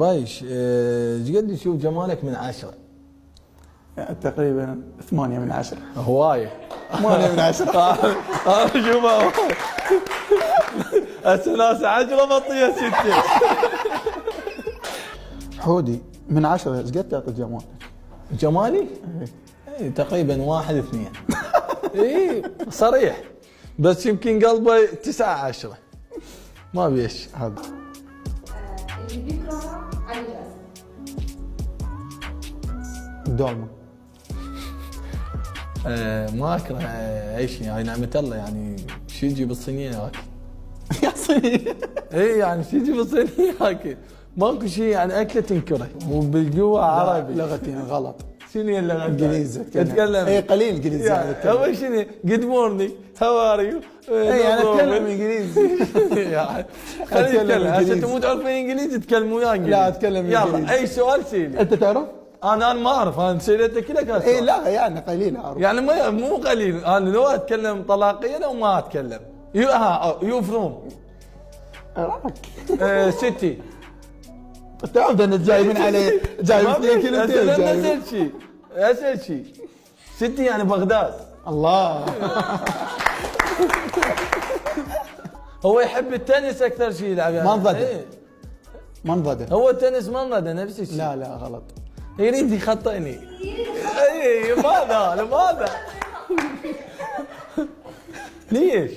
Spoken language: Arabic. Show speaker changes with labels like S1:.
S1: بايش ايش قد يشوف جمالك من 10؟
S2: يعني تقريبا 8 من 10.
S1: هواية
S2: 8 من 10.
S1: انا اشوفها هسه ناس 10 بطيئة 6.
S2: حودي من 10 ايش قد تعطي جمال؟
S1: جمالي؟ اي تقريبا 1 2. اي صريح، بس يمكن قلبه 9 10 ما بيش هذا.
S3: اللي بيكره علي جاسم.
S2: الدولمة.
S1: ما اكره اي شيء، يعني نعمة الله، يعني شو يجي بالصينية ياكل.
S2: يا صيني.
S1: اي يعني شو يجي بالصينية ياكل، ماكو شيء يعني اكله تنكره وبالجوا عربي.
S2: لغتي غلط.
S1: شنو هي اللغة؟
S2: انجليزي
S1: اتكلم.
S2: اي قليل انجليزي
S1: يعني هو شنو؟ جود مورنينج هاو ار يو.
S2: اي انا اتكلم انجليزي.
S1: يعني خلينا نتكلم هسه، انتم مو تعرفين انجليزي تكلموا ويا انجليزي.
S2: لا اتكلم انجليزي.
S1: يلا اي سؤال سيلي.
S2: انت تعرف؟
S1: انا ما اعرف، انا سيلته كلها كان
S2: اي
S1: سؤال.
S2: لا يعني قليل اعرف.
S1: يعني مو قليل، انا لو اتكلم طلاقيا او ما اتكلم. يو فروم
S2: عراق.
S1: سيتي.
S2: تعرف انا جاي من عليه جاي 2 كيلومتر.
S1: اسال شيء، اسال شيء. سيتي يعني بغداد.
S2: الله.
S1: هو يحب التنس اكثر شيء يلعب يعني.
S2: منضدة.
S1: إيه.
S2: منضدة.
S1: هو التنس منضدة نفس الشيء.
S2: لا غلط.
S1: يريد يخطئني. اي ماذا لماذا؟ ليش؟